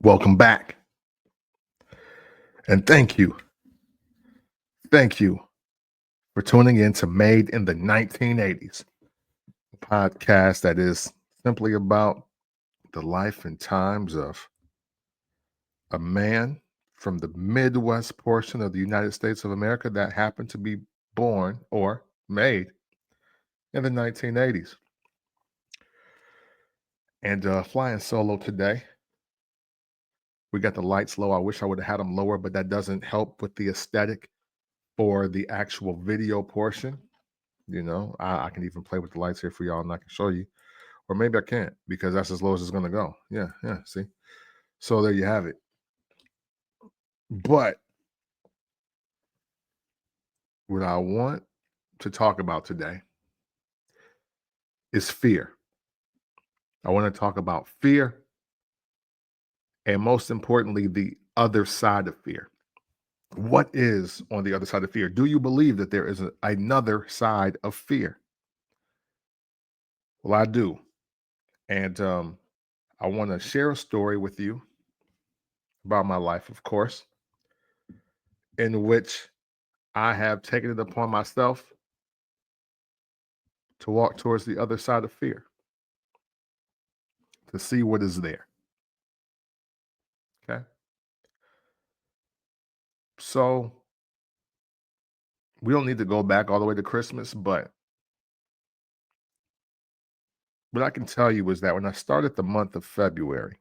Welcome back. And thank you. Thank you for tuning in to Made in the 1980s, a podcast that is simply about the life and times of a man from the Midwest portion of the United States of America that happened to be born or made in the 1980s. And flying solo today. We got the lights low. I wish I would have had them lower, but that doesn't help with the aesthetic for the actual video portion. I can even play with the lights here for y'all and I can show you. Or maybe I can't because that's as low as it's going to go. Yeah, see? So there you have it. But what I want to talk about today is fear. I want to talk about fear and most importantly, the other side of fear. What is on the other side of fear? Do you believe that there is another side of fear? Well, I do. And I want to share a story with you about my life, of course, in which I have taken it upon myself to walk towards the other side of fear, to see what is there. Okay. So we don't need to go back all the way to Christmas, but what I can tell you is that when I started the month of February,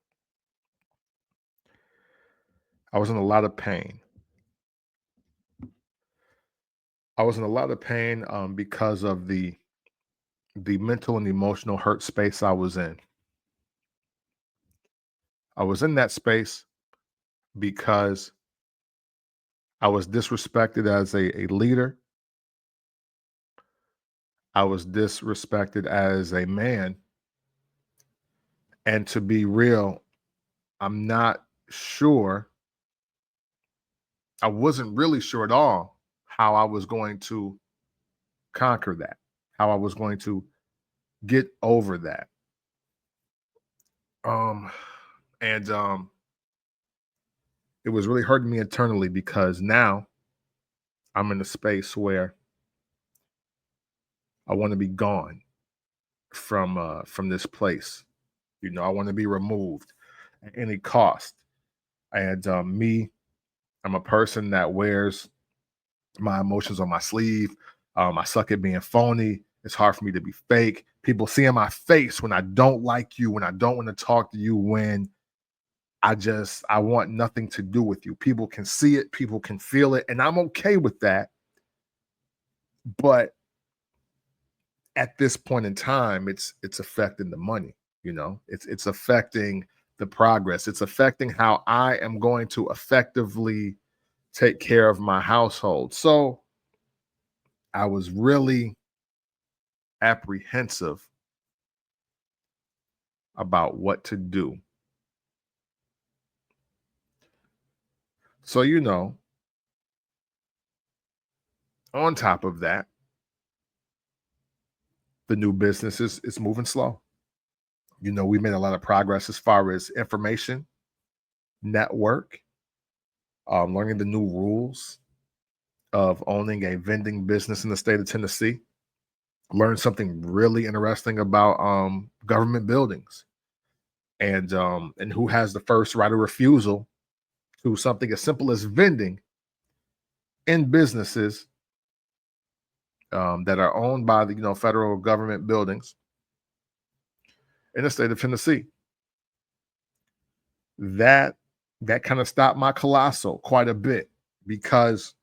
I was in a lot of pain. I was in a lot of pain because of the mental and emotional hurt space I was in. I was in that space because I was disrespected as a leader. I was disrespected as a man. And to be real, I'm not sure. I wasn't really sure at all how I was going to conquer that, how I was going to get over that. And it was really hurting me internally because now I'm in a space where I want to be gone from this place. I want to be removed at any cost. And I'm a person that wears my emotions on my sleeve. I suck at being phony. It's hard for me to be fake. People see in my face when I don't like you, when I don't want to talk to you, when I want nothing to do with you. People can see it, people can feel it, and I'm okay with that. But at this point in time, it's affecting the money, it's affecting the progress. It's affecting how I am going to effectively take care of my household. So I was really apprehensive about what to do. So, on top of that, the new business is moving slow. We made a lot of progress as far as information, network, learning the new rules of owning a vending business in the state of Tennessee. Learned something really interesting about government buildings and who has the first right of refusal to something as simple as vending in businesses that are owned by the federal government buildings in the state of Tennessee. That kind of stopped my colossal quite a bit because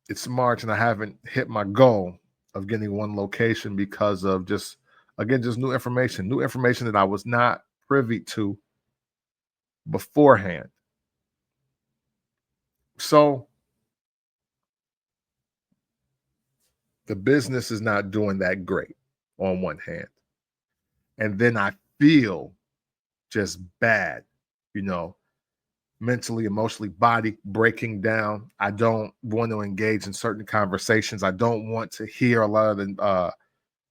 it's March and I haven't hit my goal of getting one location because of just new information that I was not privy to beforehand. So the business is not doing that great on one hand. And then I feel just bad, mentally, emotionally, body breaking down. I don't want to engage in certain conversations. I don't want to hear a lot of the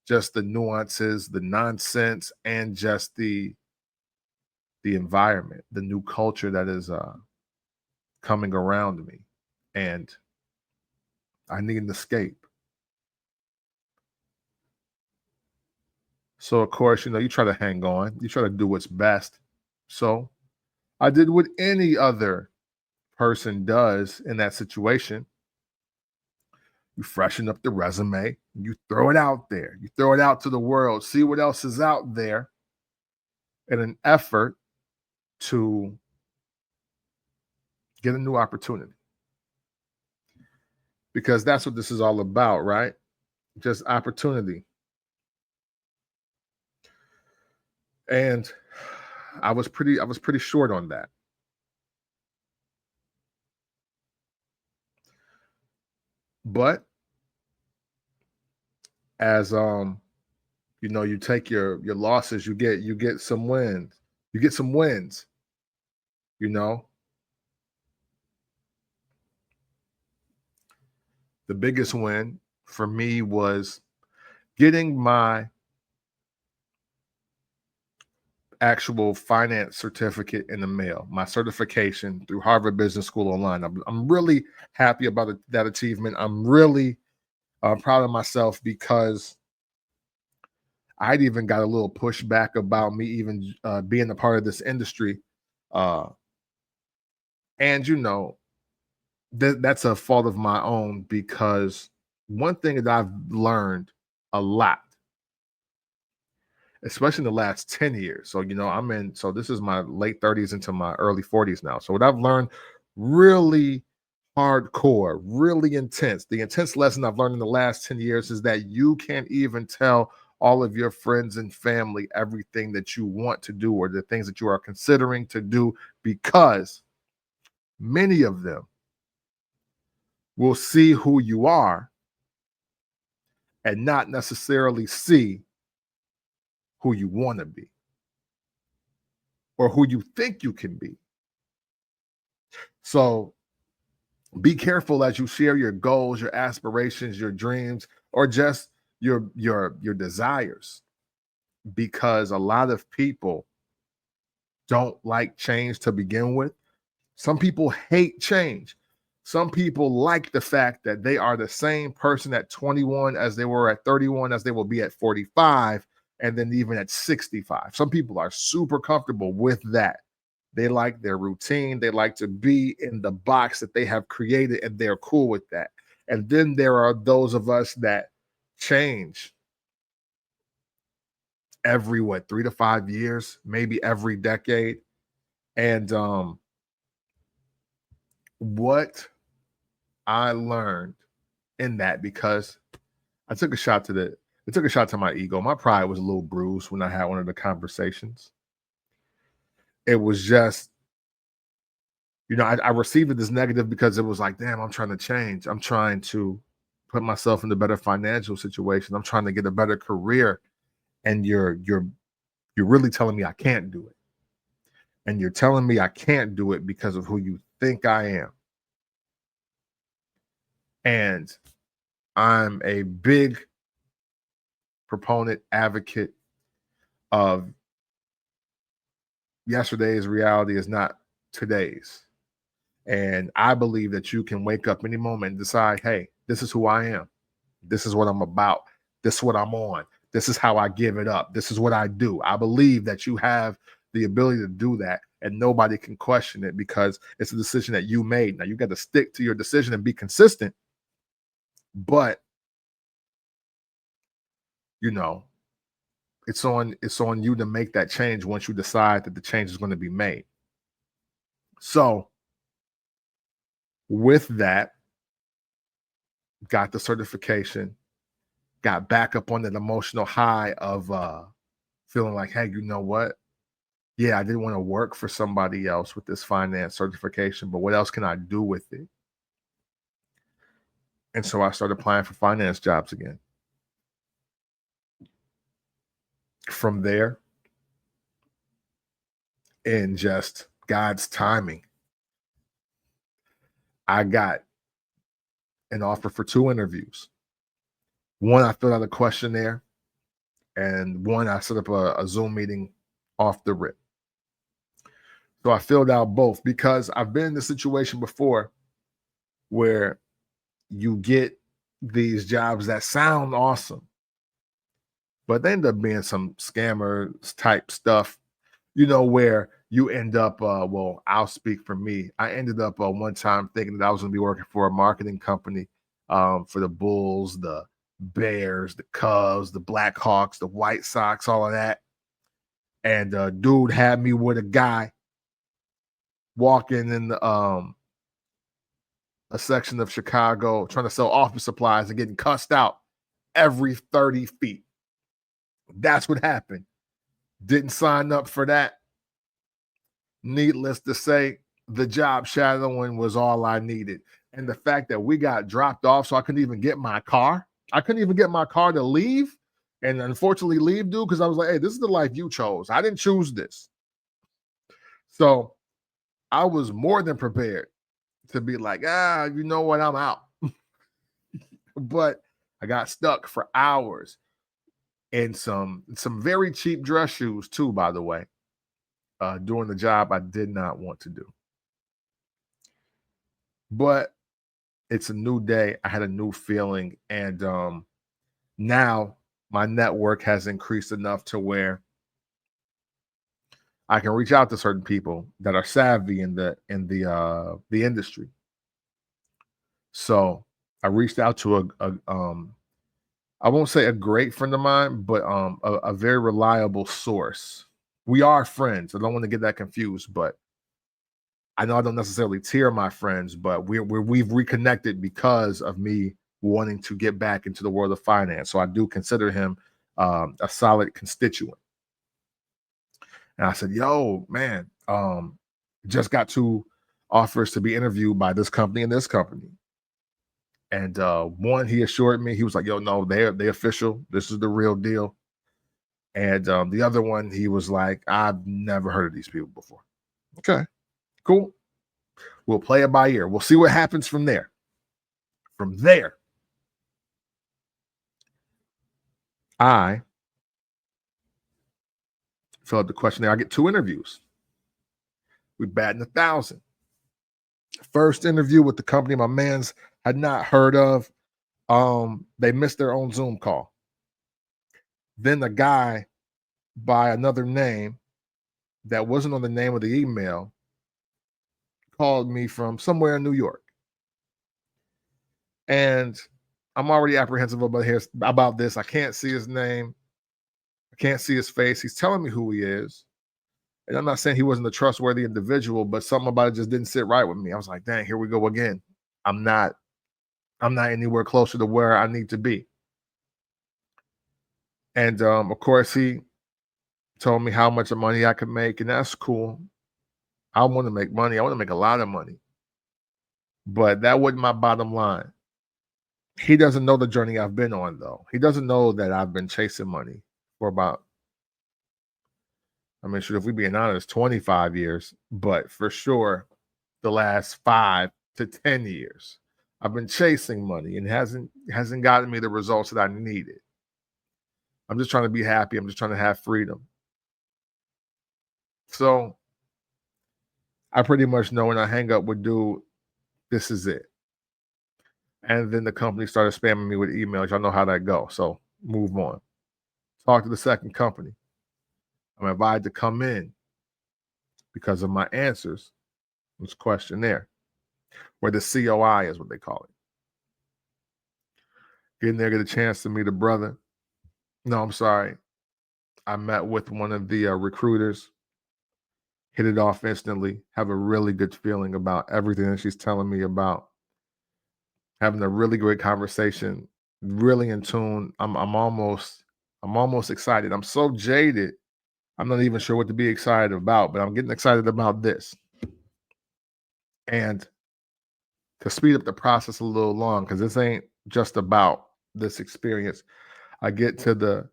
just the nuances, the nonsense, and just the environment, the new culture that is coming around me. And I need an escape. So of course, you try to hang on, you try to do what's best. So I did what any other person does in that situation. You freshen up the resume, you throw it out there, you throw it out to the world, see what else is out there in an effort to get a new opportunity. Because that's what this is all about, right? Just opportunity. And I was pretty short on that. But as you take your losses, you get some wins. You get some wins, you know. The biggest win for me was getting my actual finance certificate in the mail, my certification through Harvard Business School online. I'm really happy about that achievement. I'm really proud of myself because I'd even got a little pushback about me even being a part of this industry. Uh, and that's a fault of my own because one thing that I've learned a lot, especially in the last 10 years. So, so this is my late 30s into my early 40s now. So, what I've learned really hardcore, really intense, the intense lesson I've learned in the last 10 years is that you can't even tell all of your friends and family everything that you want to do or the things that you are considering to do because many of them will see who you are and not necessarily see who you want to be or who you think you can be. So be careful as you share your goals, your aspirations, your dreams, or just your desires, because a lot of people don't like change to begin with. Some people hate change. Some people like the fact that they are the same person at 21 as they were at 31, as they will be at 45, and then even at 65. Some people are super comfortable with that. They like their routine. They like to be in the box that they have created, and they're cool with that. And then there are those of us that change every 3 to 5 years, maybe every decade. And what I learned in that, because I took a shot to it took a shot to my ego. My pride was a little bruised when I had one of the conversations. It was just, I received it as negative because it was like, damn, I'm trying to change. I'm trying to put myself in a better financial situation. I'm trying to get a better career. And you're really telling me I can't do it. And you're telling me I can't do it because of who you think I am. And I'm a big proponent, advocate of yesterday's reality is not today's. And I believe that you can wake up any moment and decide, hey, this is who I am. This is what I'm about. This is what I'm on. This is how I give it up. This is what I do. I believe that you have the ability to do that and nobody can question it because it's a decision that you made. Now you got to stick to your decision and be consistent. But, you know, it's on you to make that change once you decide that the change is going to be made. So, with that, got the certification, got back up on that emotional high of feeling like, hey, you know what? Yeah, I didn't want to work for somebody else with this finance certification, but what else can I do with it? And so I started applying for finance jobs again. From there, in just God's timing, I got an offer for 2 interviews. One, I filled out a questionnaire. and one I set up a Zoom meeting off the rip. So I filled out both because I've been in this situation before where you get these jobs that sound awesome, but they end up being some scammer type stuff, where you end up, well, I'll speak for me. I ended up one time thinking that I was going to be working for a marketing company for the Bulls, the Bears, the Cubs, the Blackhawks, the White Sox, all of that. And dude had me with a guy walking in a section of Chicago trying to sell office supplies and getting cussed out every 30 feet. That's what happened. Didn't sign up for that. Needless to say, the job shadowing was all I needed. And the fact that we got dropped off so I couldn't even get my car. I couldn't even get my car to leave. And unfortunately leave, dude, because I was like, hey, this is the life you chose. I didn't choose this. So I was more than prepared to be like, you know what, I'm out. But I got stuck for hours in some very cheap dress shoes too, by the way, doing the job I did not want to do. But it's a new day. I had a new feeling. And now my network has increased enough to where I can reach out to certain people that are savvy in the industry. So I reached out to I won't say a great friend of mine, but a very reliable source. We are friends. I don't want to get that confused, but I know I don't necessarily tier my friends, but we've reconnected because of me wanting to get back into the world of finance. So I do consider him a solid constituent. And I said, "Yo, man, just got two offers to be interviewed by this company and this company." And one, he assured me, he was like, "Yo, no, they official. This is the real deal." And the other one, he was like, "I've never heard of these people before." Okay, cool. We'll play it by ear. We'll see what happens from there. From there, I fill out the questionnaire. I get two interviews. We batting 1,000. First interview with the company my man's had not heard of. They missed their own Zoom call. Then a guy by another name that wasn't on the name of the email called me from somewhere in New York. And I'm already apprehensive about this. I can't see his name. I can't see his face. He's telling me who he is. And I'm not saying he wasn't a trustworthy individual, but something about it just didn't sit right with me. I was like, dang, here we go again. I'm not anywhere closer to where I need to be. And of course, he told me how much money I could make, and that's cool. I want to make money. I want to make a lot of money. But that wasn't my bottom line. He doesn't know the journey I've been on, though. He doesn't know that I've been chasing money for about, if we're being honest, 25 years, but for sure the last 5 to 10 years. I've been chasing money and hasn't gotten me the results that I needed. I'm just trying to be happy. I'm just trying to have freedom. So I pretty much know when I hang up with dude, this is it. And then the company started spamming me with emails. Y'all know how that goes. So move on. Talk to the second company. I'm invited to come in because of my answers. This questionnaire, where the COI is what they call it. Get in there, get a chance to meet a brother. No, I'm sorry. I met with one of the recruiters, hit it off instantly, have a really good feeling about everything that she's telling me about. Having a really great conversation, really in tune. I'm almost excited. I'm so jaded. I'm not even sure what to be excited about, but I'm getting excited about this. And to speed up the process a little long, because this ain't just about this experience. I get to the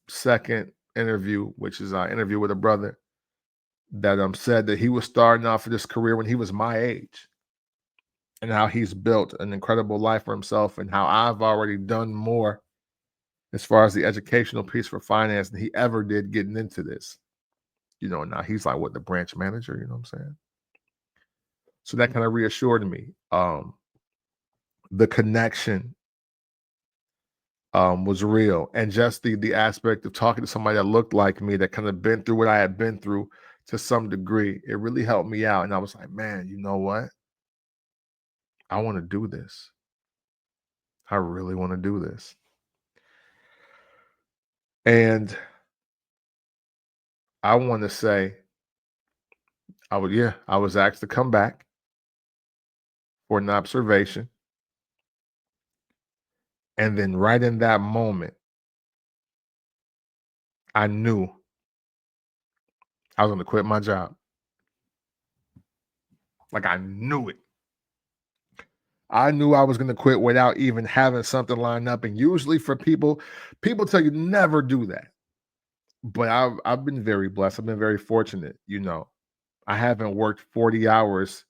second interview, which is an interview with a brother that said that he was starting off this career when he was my age, and how he's built an incredible life for himself, and how I've already done more as far as the educational piece for finance than he ever did getting into this. Now he's like what, the branch manager, you know what I'm saying? So that kind of reassured me. The connection was real. And just the aspect of talking to somebody that looked like me, that kind of been through what I had been through to some degree, it really helped me out. And I was like, man, you know what? I want to do this. I really want to do this. And I want to say, I was asked to come back for an observation. And then right in that moment, I knew I was going to quit my job. Like I knew it. I knew I was going to quit without even having something lined up. And usually for people tell you never do that. But I've been very blessed. I've been very fortunate. I haven't worked 40 hours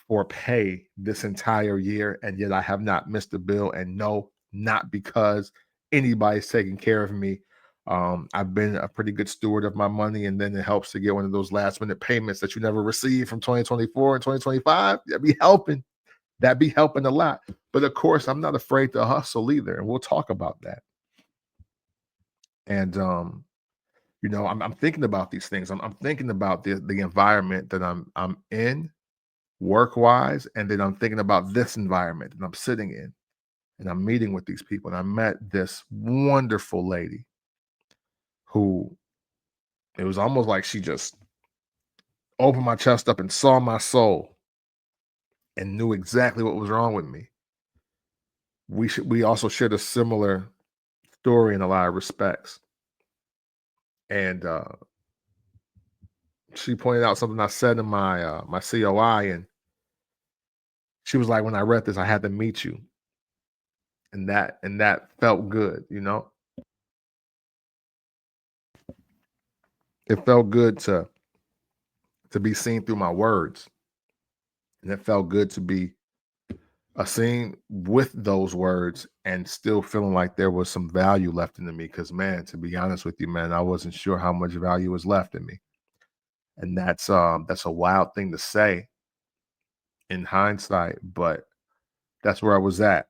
for pay this entire year, and yet I have not missed a bill. And no, not because anybody's taking care of me. I've been a pretty good steward of my money, and then it helps to get one of those last minute payments that you never receive from 2024 and 2025. That be helping a lot. But of course, I'm not afraid to hustle either, and we'll talk about that. And I'm thinking about these things. I'm thinking about the environment that I'm in work wise, and then I'm thinking about this environment that I'm sitting in, and I'm meeting with these people. And I met this wonderful lady who, it was almost like she just opened my chest up and saw my soul and knew exactly what was wrong with me. We also shared a similar story in a lot of respects. And she pointed out something I said in my COI, and she was like, "When I read this, I had to meet you," and that felt good. It felt good to be seen through my words, and it felt good to be seen with those words and still feeling like there was some value left in me. Because man, to be honest with you, man, I wasn't sure how much value was left in me, and that's a wild thing to say in hindsight, but that's where I was at.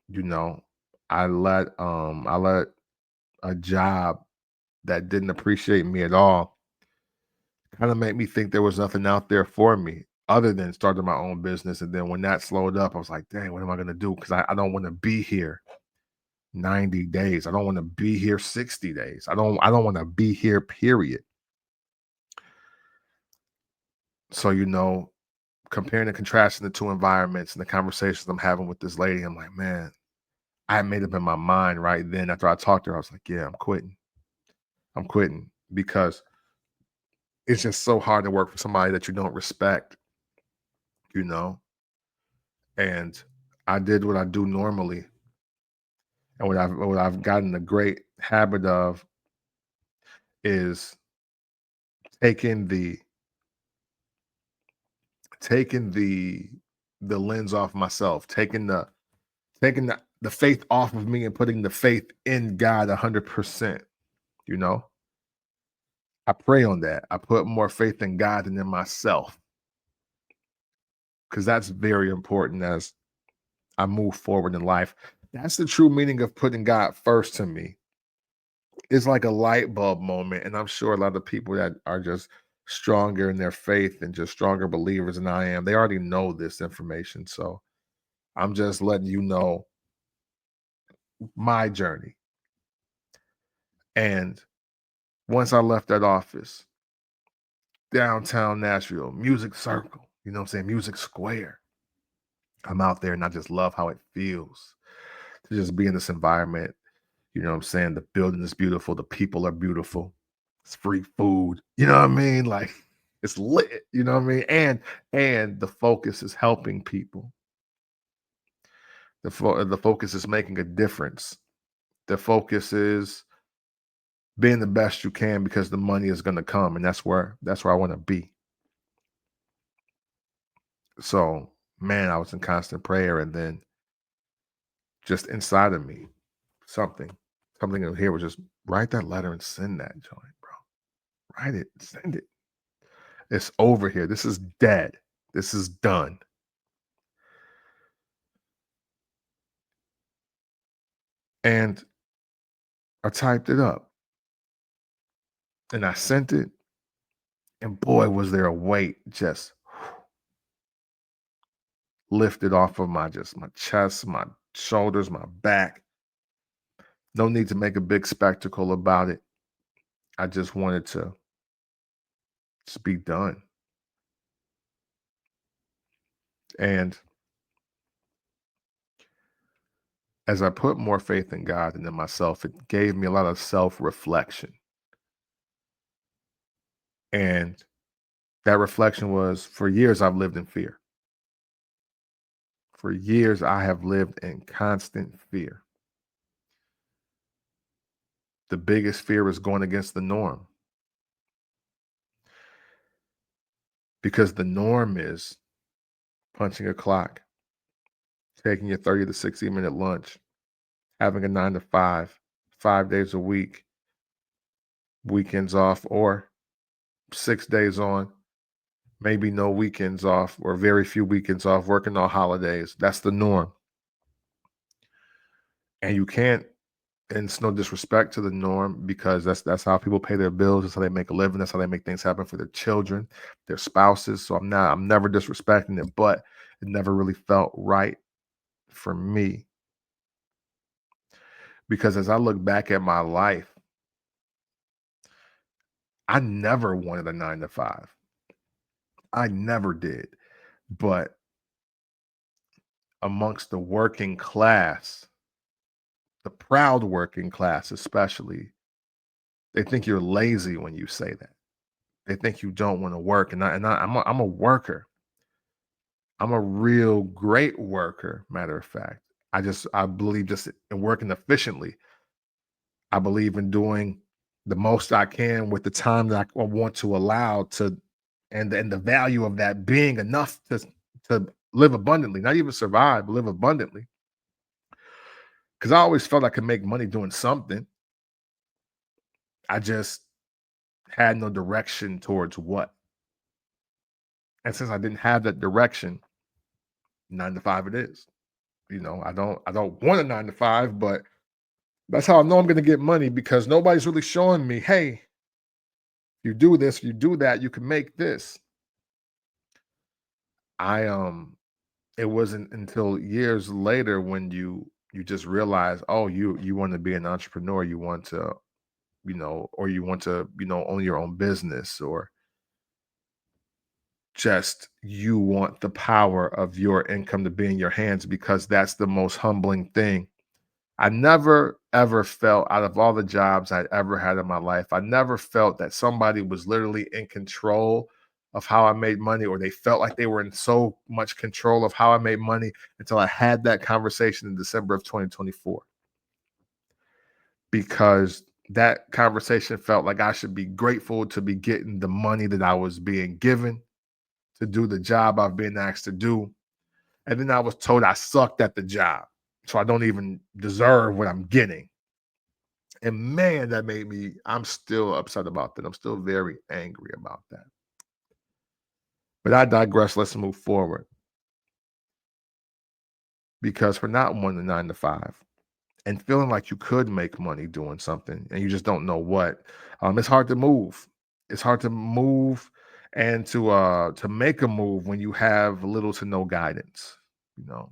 You know, I let a job that didn't appreciate me at all kind of make me think there was nothing out there for me other than starting my own business. And then when that slowed up, I was like, dang, what am I going to do? Because I don't want to be here 90 days. I don't want to be here 60 days. I don't want to be here, period. So, comparing and contrasting the two environments and the conversations I'm having with this lady, I'm like, man, I made up in my mind right then after I talked to her. I was like, yeah, I'm quitting. I'm quitting because it's just so hard to work for somebody that you don't respect, you know? And I did what I do normally. And what I've gotten a great habit of is taking the taking the lens off myself, taking the faith off of me and putting the faith in God 100%, you know? I pray on that. I put more faith in God than in myself because that's very important as I move forward in life. That's the true meaning of putting God first to me. It's like a light bulb moment. And I'm sure a lot of people that are just stronger in their faith and just stronger believers than I am, they already know this information. So I'm just letting you know my journey. And once I left that office, downtown Nashville, Music Circle, you know what I'm saying? Music Square. I'm out there and I just love how it feels to just be in this environment. You know what I'm saying? The building is beautiful. The people are beautiful. It's free food. You know what I mean? Like it's lit. You know what I mean? And the focus is helping people. The focus is making a difference. The focus is being the best you can because the money is going to come, and that's where I want to be. So, man, I was in constant prayer, and then just inside of me, something. Something in here was just write that letter and send that joint, bro. Write it, send it. It's over here. This is dead. This is done. And I typed it up and I sent it. And boy, was there a weight just lifted off of my chest, my shoulders, my back. No need to make a big spectacle about it. I just wanted to just be done. And as I put more faith in God and in myself, it gave me a lot of self-reflection. And that reflection was, for years I've lived in fear. For years I have lived in constant fear. The biggest fear is going against the norm, because the norm is punching a clock, taking your 30 to 60-minute lunch, having a 9 to 5, 5 days a week, weekends off, or 6 days on, maybe no weekends off, or very few weekends off, working on holidays. That's the norm. And you can't, and it's no disrespect to the norm, because that's how people pay their bills. That's how they make a living. That's how they make things happen for their children, their spouses. So I'm never disrespecting it, but it never really felt right for me, because as I look back at my life, I never wanted a 9 to 5. I never did. But amongst the working class, the proud working class especially, they think you're lazy when you say that. They think you don't want to work. I'm a worker. I'm a real great worker, matter of fact. I believe just in working efficiently. I believe in doing the most I can with the time that I want to allow to, and the value of that being enough to live abundantly, not even survive, but live abundantly. Because I always felt I could make money doing something. I just had no direction towards what. And since I didn't have that direction, 9 to 5 it is. I don't want a 9 to 5, but that's how I know I'm gonna get money, because nobody's really showing me, hey, you do this, you do that, you can make this. I It wasn't until years later when you just realize, oh, you want to be an entrepreneur, you want to, or you want to, own your own business, or just you want the power of your income to be in your hands, because that's the most humbling thing. I never ever felt, out of all the jobs I'd ever had in my life, I never felt that somebody was literally in control of how I made money, or they felt like they were in so much control of how I made money, until I had that conversation in December of 2024. Because that conversation felt like I should be grateful to be getting the money that I was being given to do the job I've been asked to do. And then I was told I sucked at the job, so I don't even deserve what I'm getting. And man, that made me, I'm still upset about that. I'm still very angry about that. But I digress. Let's move forward. Because for not wanting a 9 to 5 and feeling like you could make money doing something and you just don't know what, it's hard to move. It's hard to move, and to make a move when you have little to no guidance, you know.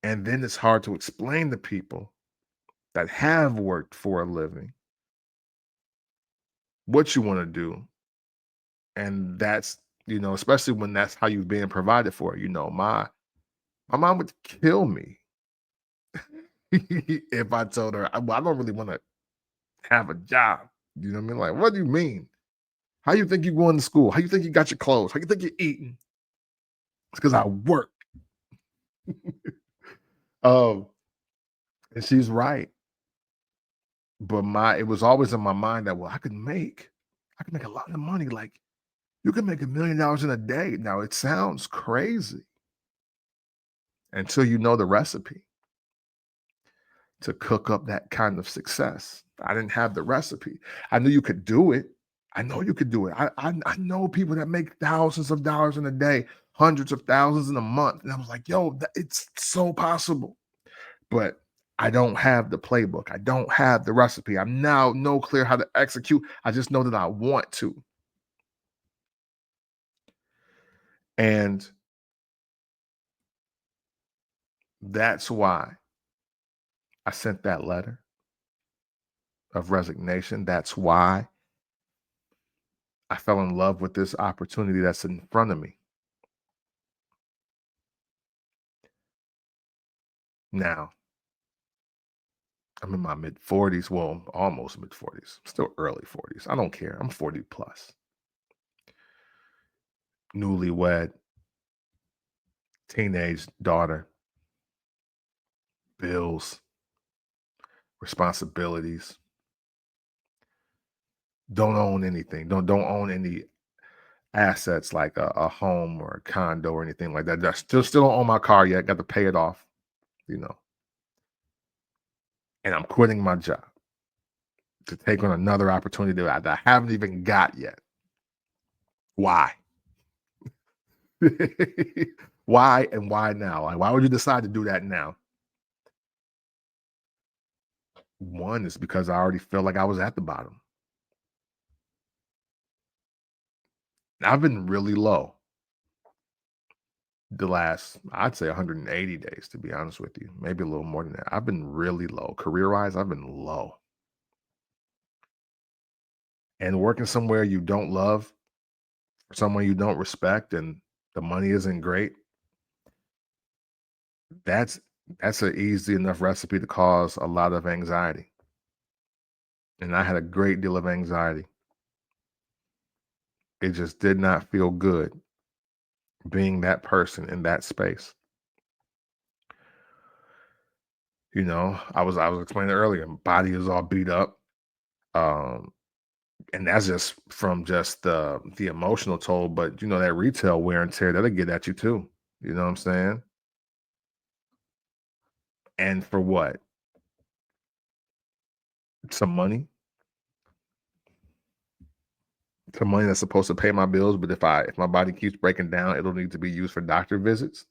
And then it's hard to explain to people that have worked for a living what you want to do. And that's, especially when that's how you've been provided for. My mom would kill me if I told her, I don't really want to have a job. You know what I mean? Like, what do you mean? How you think you going to school? How you think you got your clothes? How you think you're eating? It's because I work. um, and she's right. But it was always in my mind that, well, I could make a lot of money. Like, you can make $1 million in a day. Now it sounds crazy until you know the recipe. to cook up that kind of success. I didn't have the recipe. I knew you could do it. I know you could do it. I know people that make thousands of dollars in a day, hundreds of thousands in a month. And I was like, yo, it's so possible. But I don't have the playbook. I don't have the recipe. I'm now no clear how to execute. I just know that I want to. And that's why I sent that letter of resignation. That's why I fell in love with this opportunity that's in front of me. Now, I'm in my mid 40s. Well, almost mid 40s, still early 40s. I don't care. I'm 40 plus, newlywed, teenage daughter, bills, responsibilities. Don't own anything. Don't own any assets like a home or a condo or anything like that. I still don't own my car yet. Got to pay it off, you know. And I'm quitting my job to take on another opportunity that I haven't even got yet. Why? Why and why now? Like, why would you decide to do that now? One is because I already felt like I was at the bottom. I've been really low the last, I'd say 180 days, to be honest with you. Maybe a little more than that. I've been really low. Career wise, I've been low. And working somewhere you don't love, or someone you don't respect, and the money isn't great, that's that's an easy enough recipe to cause a lot of anxiety. And I had a great deal of anxiety. It just did not feel good being that person in that space. I was explaining earlier, my body is all beat up. Um, and that's just from just the emotional toll, but that retail wear and tear, that'll get at you too. You know what I'm saying? And for what? Some money. Some money that's supposed to pay my bills, but if my body keeps breaking down, it'll need to be used for doctor visits.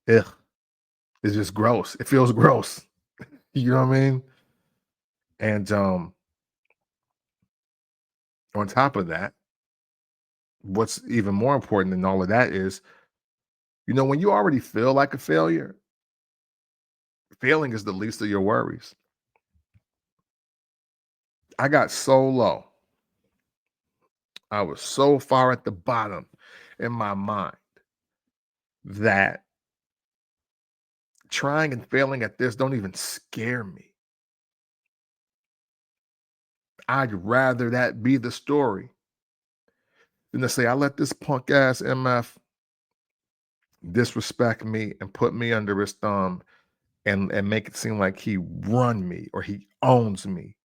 Ugh, it's just gross. It feels gross. You know what I mean? And on top of that, what's even more important than all of that is, when you already feel like a failure, failing is the least of your worries. I got so low. I was so far at the bottom in my mind that trying and failing at this don't even scare me. I'd rather that be the story than to say I let this punk ass MF disrespect me and put me under his thumb and make it seem like he run me or he owns me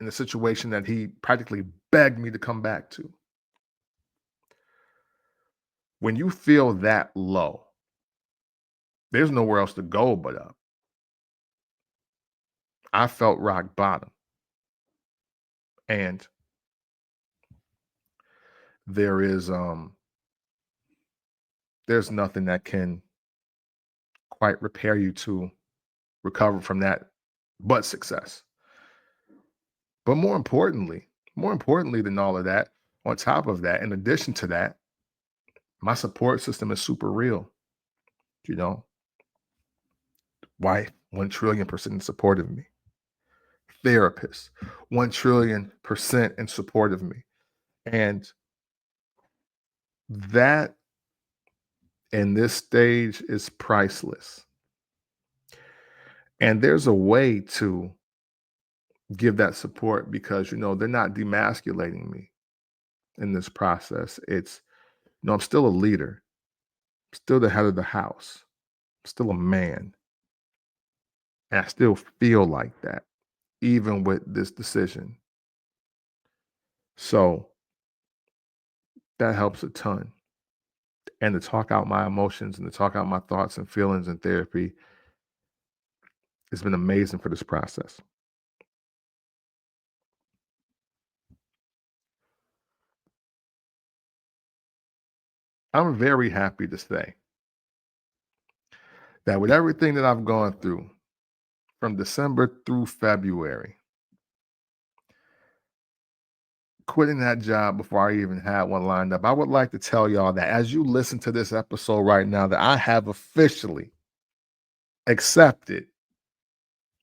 in a situation that he practically begged me to come back to. When you feel that low, there's nowhere else to go but up. I felt rock bottom. And there is there's nothing that can quite repair you to recover from that but success. But more importantly than all of that, on top of that, in addition to that, my support system is super real. You know, wife, 1 trillion% in support of me. Therapist, 1 trillion% in support of me. And that in this stage is priceless. And there's a way to give that support because they're not demasculating me in this process. It's I'm still a leader, still the head of the house, still a man, and I still feel like that even with this decision. So that helps a ton. and to talk out my emotions and to talk out my thoughts and feelings in therapy has been amazing for this process. I'm very happy to say that with everything that I've gone through from December through February, quitting that job before I even had one lined up, I would like to tell y'all that as you listen to this episode right now, that I have officially accepted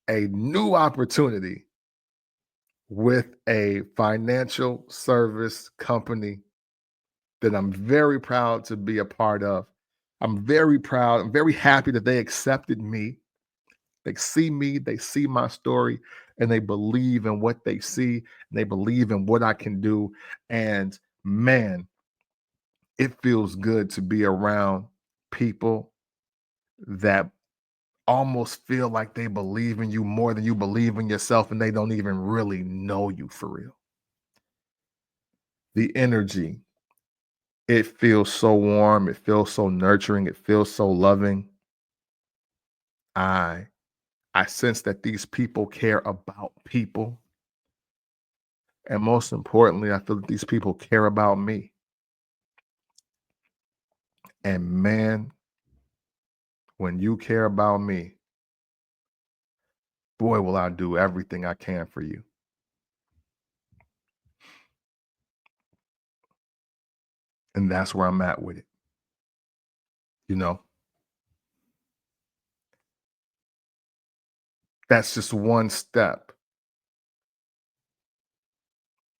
a new opportunity with a financial service company that I'm very proud to be a part of. I'm very proud. I'm very happy that they accepted me, they see my story, and they believe in what they see, and they believe in what I can do. And man, it feels good to be around people that almost feel like they believe in you more than you believe in yourself, and they don't even really know you for real. The energy, it feels so warm, it feels so nurturing, it feels so loving. I I sense that these people care about people. And most importantly, I feel that these people care about me. And man, when you care about me, boy, will I do everything I can for you. And that's where I'm at with it. You know, that's just one step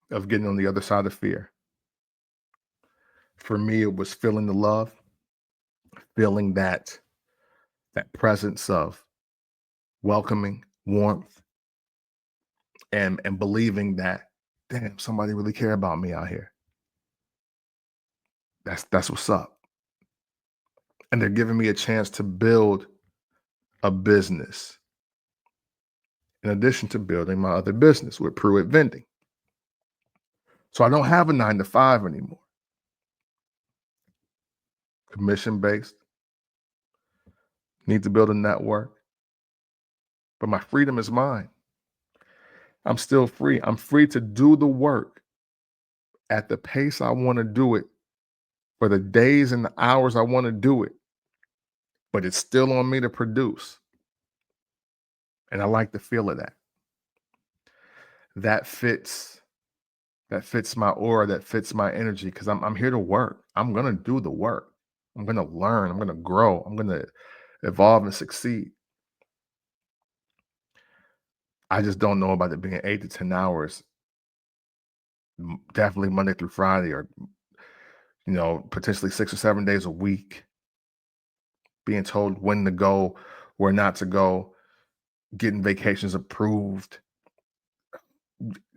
of getting on the other side of fear. For me, it was feeling the love, feeling that presence of welcoming, warmth, and believing that, damn, somebody really care about me out here. That's what's up. And they're giving me a chance to build a business in addition to building my other business with Pruitt Vending. So I don't have a 9 to 5 anymore. Commission based, need to build a network, but my freedom is mine. I'm still free. I'm free to do the work at the pace I want to do it for the days and the hours I want to do it, but it's still on me to produce. And I like the feel of that. That fits that fits my aura, that fits my energy because I'm here to work. I'm gonna do the work. I'm gonna learn. I'm gonna grow. I'm gonna evolve and succeed. I just don't know about it being 8 to 10 hours, definitely Monday through Friday, or potentially 6 or 7 days a week. Being told when to go, where not to go, getting vacations approved,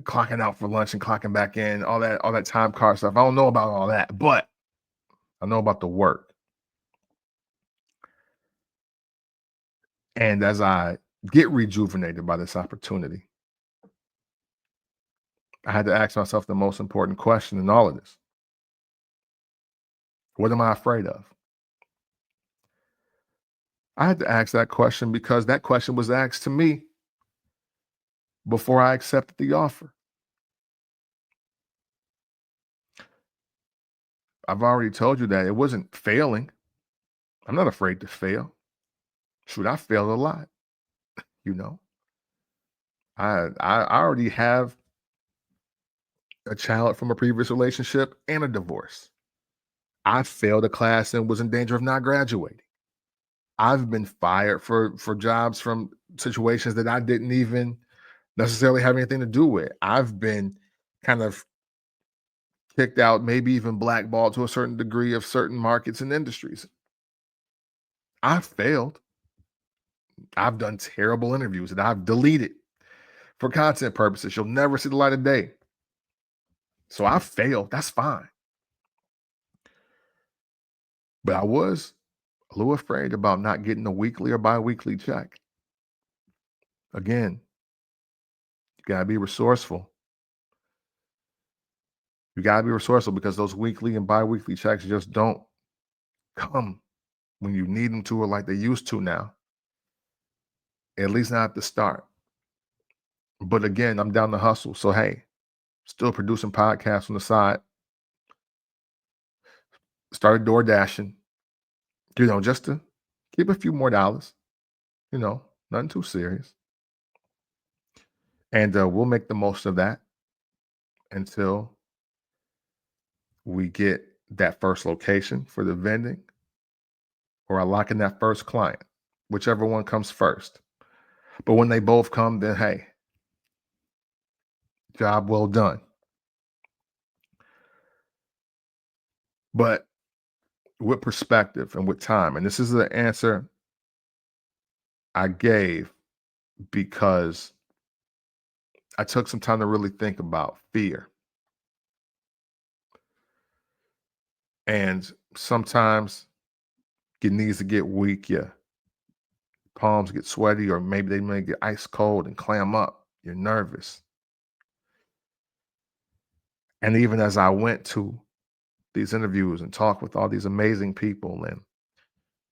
clocking out for lunch and clocking back in, all that time card stuff. I don't know about all that, but I know about the work. And as I get rejuvenated by this opportunity, I had to ask myself the most important question in all of this. What am I afraid of? I had to ask that question because that question was asked to me before I accepted the offer. I've already told you that it wasn't failing. I'm not afraid to fail. Shoot, I failed a lot, you know. I already have a child from a previous relationship and a divorce. I failed a class and was in danger of not graduating. I've been fired for jobs from situations that I didn't even necessarily have anything to do with. I've been kind of kicked out, maybe even blackballed to a certain degree of certain markets and industries. I've failed. I've done terrible interviews that I've deleted for content purposes. You'll never see the light of day. So I failed. That's fine. But I was a little afraid about not getting a weekly or bi-weekly check. Again, you gotta be resourceful. You gotta be resourceful because those weekly and bi-weekly checks just don't come when you need them to or like they used to now, at least not at the start. But again, I'm down to hustle. So, hey, still producing podcasts on the side, started door dashing, just to keep a few more dollars, nothing too serious. And we'll make the most of that until we get that first location for the vending or I lock in that first client, whichever one comes first. But when they both come, then hey, job well done. But with perspective and with time, and this is the answer I gave because I took some time to really think about fear. And sometimes your knees to get weak, your palms get sweaty, or maybe they may get ice cold and clam up. You're nervous. And even as I went to these interviews and talked with all these amazing people, and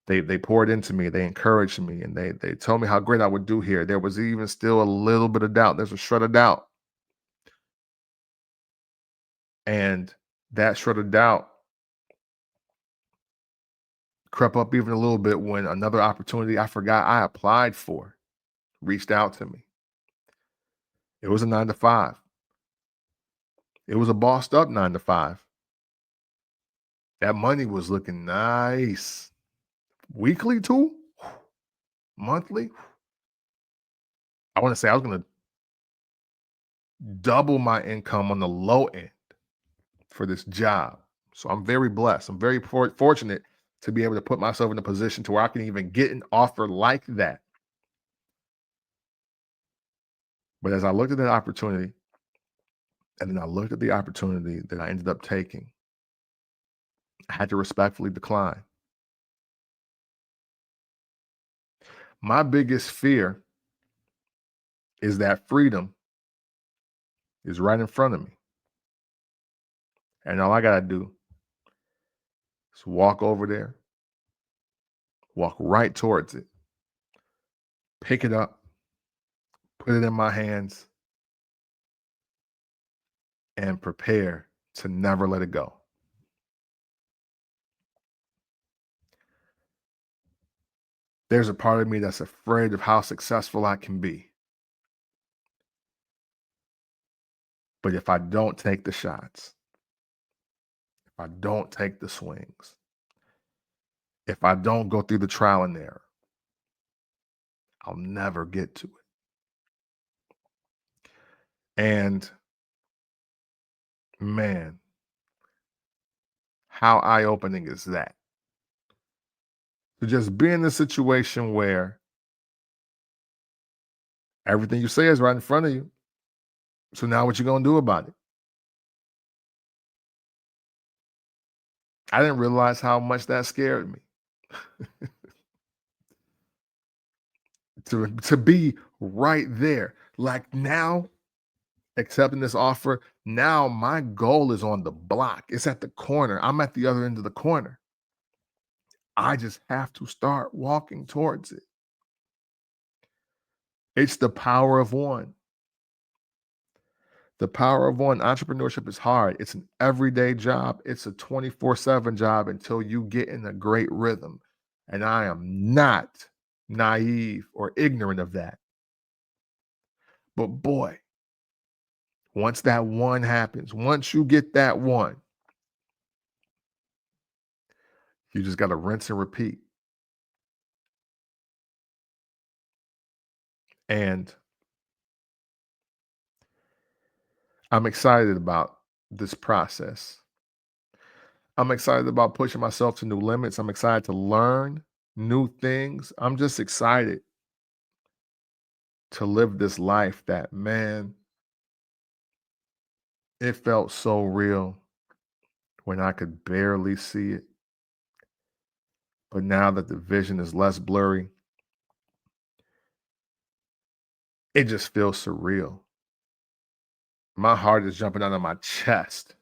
they poured into me, they encouraged me, and they told me how great I would do here. There was even still a little bit of doubt. There's a shred of doubt. And that shred of doubt crept up even a little bit when another opportunity I forgot I applied for reached out to me. It was a 9 to 5. It was a bossed up 9 to 5. That money was looking nice. Weekly too? Monthly? I want to say I was going to double my income on the low end for this job. So I'm very blessed. I'm very fortunate to be able to put myself in a position to where I can even get an offer like that. But as I looked at that opportunity, and then I looked at the opportunity that I ended up taking, I had to respectfully decline. My biggest fear is that freedom is right in front of me. And all I got to do is walk over there, walk right towards it, pick it up, put it in my hands, and prepare to never let it go. There's a part of me that's afraid of how successful I can be. But if I don't take the shots, if I don't take the swings, if I don't go through the trial and error, I'll never get to it. And man, how eye-opening is that? To just be in a situation where everything you say is right in front of you. So now what you gonna do about it? I didn't realize how much that scared me. To be right there. Like now, accepting this offer, now my goal is on the block. It's at the corner. I'm at the other end of the corner. I just have to start walking towards it. It's the power of one. The power of one. Entrepreneurship is hard. It's an everyday job. It's a 24/7 job until you get in a great rhythm. And I am not naive or ignorant of that. But boy, once that one happens, once you get that one, you just got to rinse and repeat. And I'm excited about this process. I'm excited about pushing myself to new limits. I'm excited to learn new things. I'm just excited to live this life that, man, it felt so real when I could barely see it. But now that the vision is less blurry, it just feels surreal. My heart is jumping out of my chest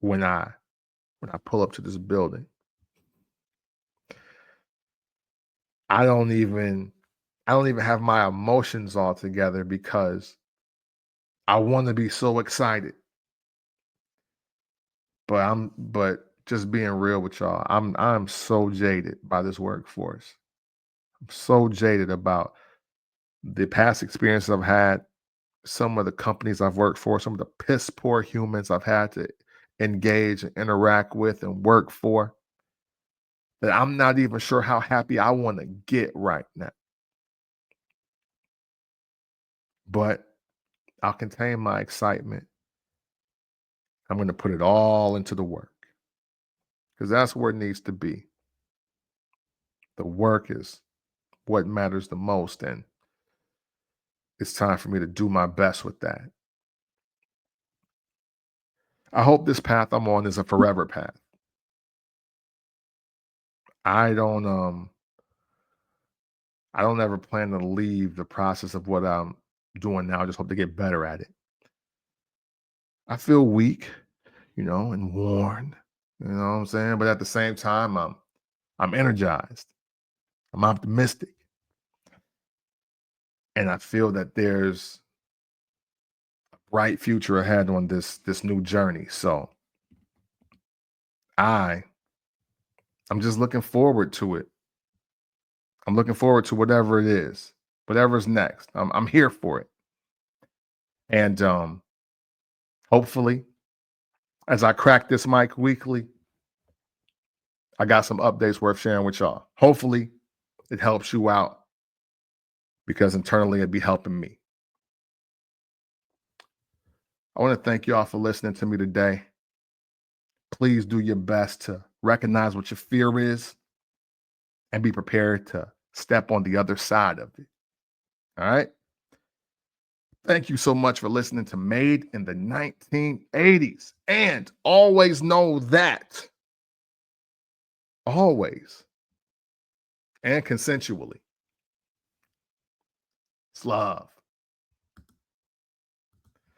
when I pull up to this building. I don't even I don't even have my emotions all together because I want to be so excited. But just being real with y'all, I'm so jaded by this workforce. I'm so jaded about the past experiences I've had, some of the companies I've worked for, some of the piss poor humans I've had to engage and interact with and work for, that I'm not even sure how happy I want to get right now. But I'll contain my excitement. I'm going to put it all into the work because that's where it needs to be. The work is what matters the most. And it's time for me to do my best with that. I hope this path I'm on is a forever path. I don't um I don't ever plan to leave the process of what I'm doing now. I just hope to get better at it. I feel weak, and worn. You know what I'm saying? But at the same time, I'm energized. I'm optimistic. And I feel that there's a bright future ahead on this new journey. So I I'm just looking forward to it. I'm looking forward to whatever it is, whatever's next. I'm here for it. And hopefully, as I crack this mic weekly, I got some updates worth sharing with y'all. Hopefully, it helps you out because internally it'd be helping me. I want to thank y'all for listening to me today. Please do your best to recognize what your fear is and be prepared to step on the other side of it. All right. Thank you so much for listening to Made in the 1980s. And always know that, always and consensually, it's love.